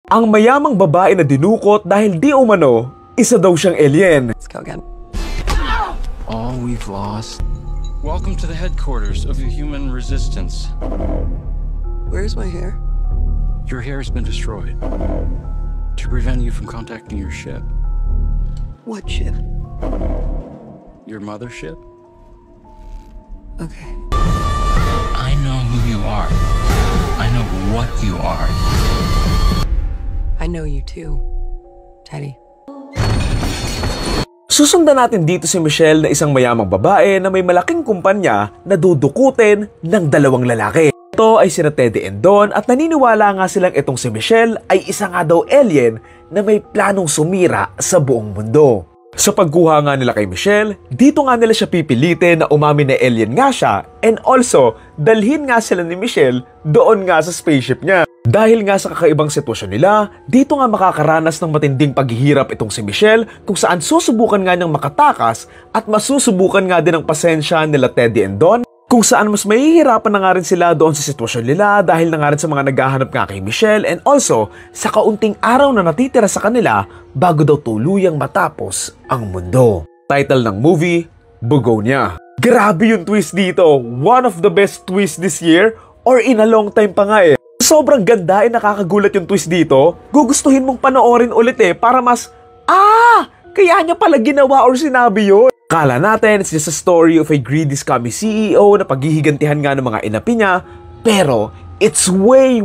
Ang mayamang babae na dinukot dahil di umano, isa daw siyang alien. Let's go again. All we've lost. Welcome to the headquarters of the human resistance. Where's my hair? Your hair has been destroyed to prevent you from contacting your ship. What ship? Your mothership? Okay. I know who you are. I know what you are. I know you too, Teddy. Susundan natin dito si Michelle na isang mayamang babae na may malaking kumpanya na dudukutin ng dalawang lalaki. Ito ay sina Teddy and Don at naniniwala nga silang itong si Michelle ay isa nga daw alien na may planong sumira sa buong mundo. Sa pagkuha nga nila kay Michelle, dito nga nila siya pipilitin na umamin na alien nga siya and also dalhin nga sila ni Michelle doon nga sa spaceship niya. Dahil nga sa kakaibang sitwasyon nila, dito nga makakaranas ng matinding paghihirap itong si Michelle kung saan susubukan nga niyang makatakas at masusubukan nga din ang pasensya nila Teddy and Don kung saan mas mahihirapan na nga rin sila doon sa sitwasyon nila dahil na nga rin sa mga naghahanap nga kay Michelle and also sa kaunting araw na natitira sa kanila bago daw tuluyang matapos ang mundo. Title ng movie, Bugonia. Grabe yung twist dito! One of the best twists this year or in a long time pa nga eh. Sobrang ganda nakakagulat yung twist dito. Gugustuhin mong panoorin ulit para mas, kaya niya pala ginawa or sinabi yun. Kala natin it's just a story of a greedy scummy CEO na paghihigantihan nga ng mga inapi niya, pero it's way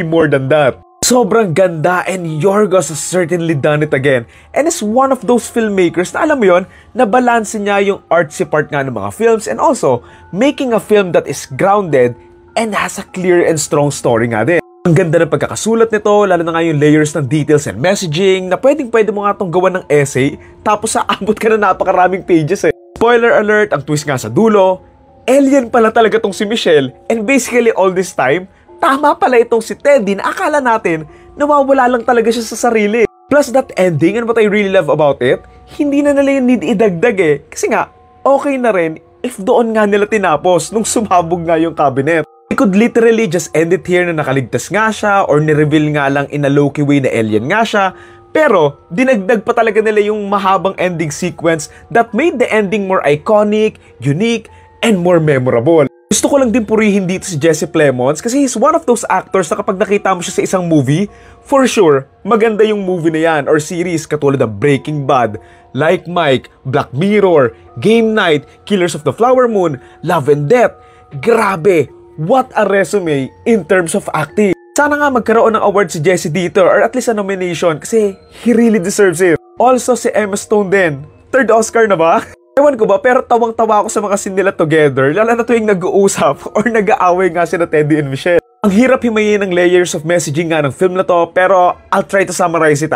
more than that. Sobrang ganda and Yorgos has certainly done it again. And is one of those filmmakers na alam mo yun, na balanse niya yung artsy part nga ng mga films and also making a film that is grounded and has a clear and strong story nga din. Ang ganda ng pagkakasulat nito, lalo na nga yung layers ng details and messaging na pwede mo nga itong gawan ng essay tapos aabot ka na napakaraming pages eh. Spoiler alert, ang twist nga sa dulo, alien pala talaga tong si Michelle and basically all this time, tama pala itong si Teddy na akala natin nawawala lang talaga siya sa sarili. Plus that ending and what I really love about it, hindi na nila yung need idagdag kasi nga, okay na rin if doon nga nila tinapos nung sumabog nga yung cabinet. I could literally just end it here na nakaligtas nga siya or ni-reveal nga lang in a low-key way na alien nga siya. Pero, dinagdag pa talaga nila yung mahabang ending sequence that made the ending more iconic, unique, and more memorable. Gusto ko lang din purihin dito si Jesse Plemons kasi he's one of those actors na kapag nakita mo siya sa isang movie, for sure, maganda yung movie na yan or series katulad ng Breaking Bad, Like Mike, Black Mirror, Game Night, Killers of the Flower Moon, Love and Death. Grabe! What a resume in terms of acting. Sana nga magkaroon ng award si Jesse dito or at least a nomination kasi he really deserves it. Also si Emma Stone din. Third Oscar na ba? Ewan ko ba pero tawang-tawa ako sa mga scene nila together lalo na tuwing nag-uusap or nag-aaway nga sila Teddy and Michelle. Ang hirap himayin ng layers of messaging nga ng film na to pero I'll try to summarize it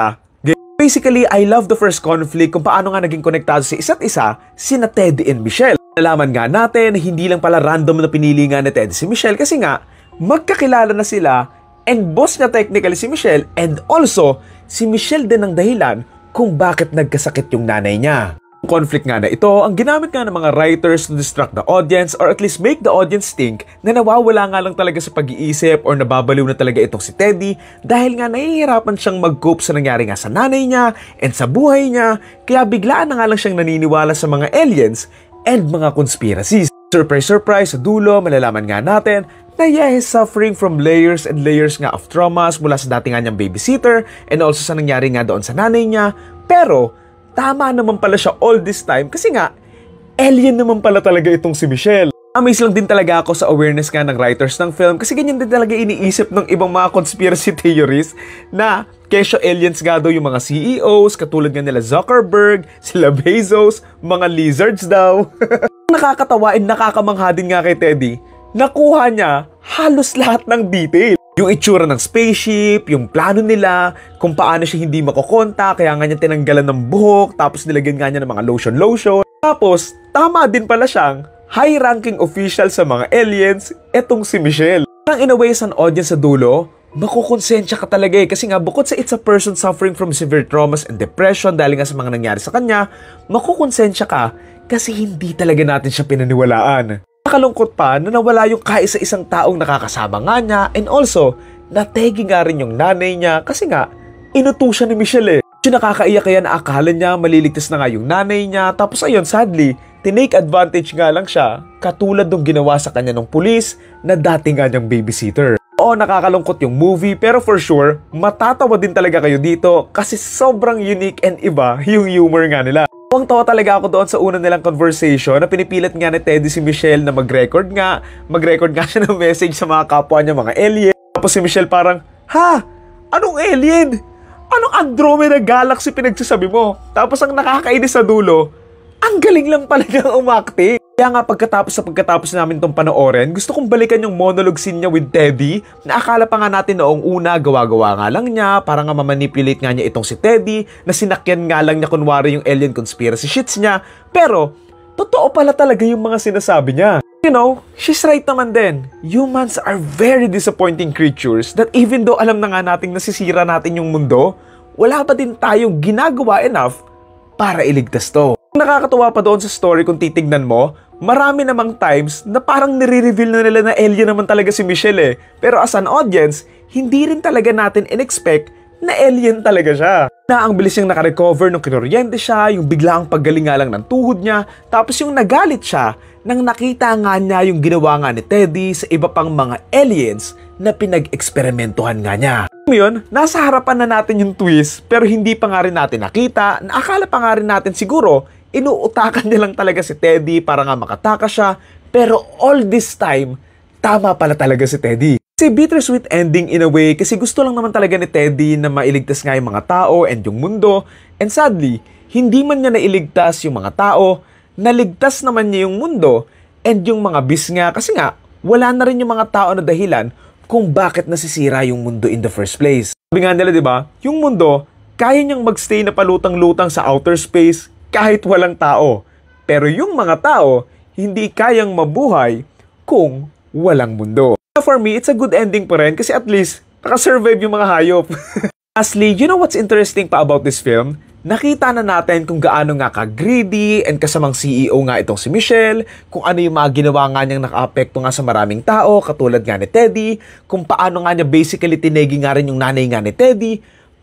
Basically, I love the first conflict kung paano nga naging konektado sa isa't isa sina Teddy and Michelle. Nalaman nga natin na hindi lang pala random na pinili nga ni Teddy si Michelle kasi nga magkakilala na sila and boss niya technically si Michelle and also si Michelle din ang dahilan kung bakit nagkasakit yung nanay niya. Ang conflict nga na ito, ang ginamit nga ng mga writers to distract the audience or at least make the audience think na nawawala nga lang talaga sa pag-iisip or nababaliw na talaga itong si Teddy dahil nga nahihirapan siyang mag-cope sa nangyari nga sa nanay niya and sa buhay niya kaya biglaan na nga lang siyang naniniwala sa mga aliens and mga conspiracies. Surprise, sa dulo, malalaman nga natin na he's suffering from layers and layers nga of traumas mula sa dati nga niyang babysitter and also sa nangyari nga doon sa nanay niya. Pero, tama naman pala siya all this time kasi nga, alien naman pala talaga itong si Michelle. Amaze lang din talaga ako sa awareness nga ng writers ng film kasi ganyan din talaga iniisip ng ibang mga conspiracy theories na kesyo aliens nga daw yung mga CEOs katulad nga nila Zuckerberg, sila Bezos, mga lizards daw. Nakakatawa and nakakamangha din nga kay Teddy, nakuha niya halos lahat ng detail. Yung itsura ng spaceship, yung plano nila, kung paano siya hindi makokontak, kaya nga niya tinanggalan ng buhok, tapos nilagyan nga niya ng mga lotion. Tapos, tama din pala siyang high-ranking official sa mga aliens, etong si Michelle. Parang in a way sa audience sa dulo, makukonsensya ka talaga kasi nga bukod sa it's a person suffering from severe traumas and depression dahil nga sa mga nangyari sa kanya, makukonsensya ka kasi hindi talaga natin siya pinaniwalaan. Nakalungkot pa na nawala yung kaisa-isang taong nakakasama nga niya and also nategi nga rin yung nanay niya kasi nga, inutusan ni Michelle eh. Yung nakakaiyak kaya na akala niya maliligtas na nga yung nanay niya, tapos ayun, sadly, tinake advantage nga lang siya, katulad ng ginawa sa kanya ng pulis na dati nga niyang babysitter. Oo, nakakalungkot yung movie, pero for sure, matatawa din talaga kayo dito kasi sobrang unique and iba yung humor nga nila. Tawa talaga ako doon sa una nilang conversation na pinipilit nga ni Teddy si Michelle na mag-record nga siya ng message sa mga kapwa niya, mga alien. Tapos si Michelle parang, ha? Anong alien? Anong Andromeda Galaxy pinagsasabi mo? Tapos ang nakakainis sa dulo, ang galing lang pala niyang umakting. Kaya nga pagkatapos namin itong panoorin, gusto kong balikan yung monologue scene niya with Teddy na akala pa nga natin noong una, gawa-gawa nga lang niya para nga mamanipulate nga niya itong si Teddy na sinakyan nga lang niya kunwari yung alien conspiracy shits niya. Pero, totoo pala talaga yung mga sinasabi niya. You know, she's right naman din. Humans are very disappointing creatures that even though alam na nga nating nasisira natin yung mundo, wala pa din tayong ginagawa enough para iligtas to. Nakakatuwa pa doon sa story kung titignan mo, marami namang times na parang nire-reveal na nila na alien naman talaga si Michelle eh. Pero as an audience, hindi rin talaga natin in-expect na alien talaga siya. Na ang bilis niyang nakarecover nung kinoryente siya, yung biglaang paggaling nga lang ng tuhod niya, tapos yung nagalit siya nang nakita nga niya yung ginawa nga ni Teddy sa iba pang mga aliens na pinag-eksperimentuhan nga niya. Ngayon, nasa harapan na natin yung twist pero hindi pa nga rin natin nakita, na akala pa nga rin natin siguro inuutakan niya lang talaga si Teddy para nga makatakas siya, pero all this time, tama pala talaga si Teddy. Kasi bittersweet ending in a way kasi gusto lang naman talaga ni Teddy na mailigtas nga yung mga tao and yung mundo, and sadly, hindi man niya nailigtas yung mga tao, naligtas naman niya yung mundo and yung mga bis nga kasi nga, wala na rin yung mga tao na dahilan kung bakit nasisira yung mundo in the first place. Sabi nga nila, di ba, yung mundo, kaya niyang magstay na palutang-lutang sa outer space kahit walang tao. Pero yung mga tao, hindi kayang mabuhay kung walang mundo. For me, it's a good ending pa rin kasi at least nakasurvive yung mga hayop. Lastly, you know what's interesting pa about this film? Nakita na natin kung gaano nga ka-greedy and kasamang CEO nga itong si Michelle, kung ano yung mga ginawa nga niyang naka-apekto nga sa maraming tao, katulad nga ni Teddy, kung paano nga niya basically tinegi nga rin yung nanay nga ni Teddy.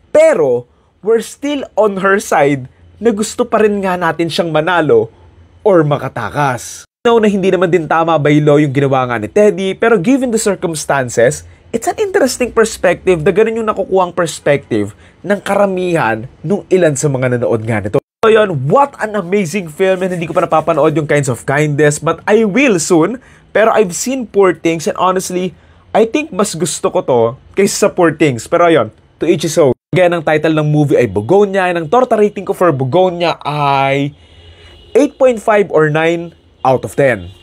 Pero, we're still on her side na gusto pa rin nga natin siyang manalo or makatakas. No, na hindi naman din tama by law yung ginawa nga ni Teddy, pero given the circumstances, it's an interesting perspective na ganun yung nakukuhang perspective ng karamihan nung ilan sa mga nanood nga nito. So yun, what an amazing film, and hindi ko pa napapanood yung Kinds of Kindness, but I will soon. Pero I've seen Poor Things and honestly, I think mas gusto ko to kaysa sa Poor Things. Pero ayun, to each his own. Kaya ng title ng movie ay Bugonia, and ang torta rating ko for Bugonia ay 8.5 or 9 out of 10.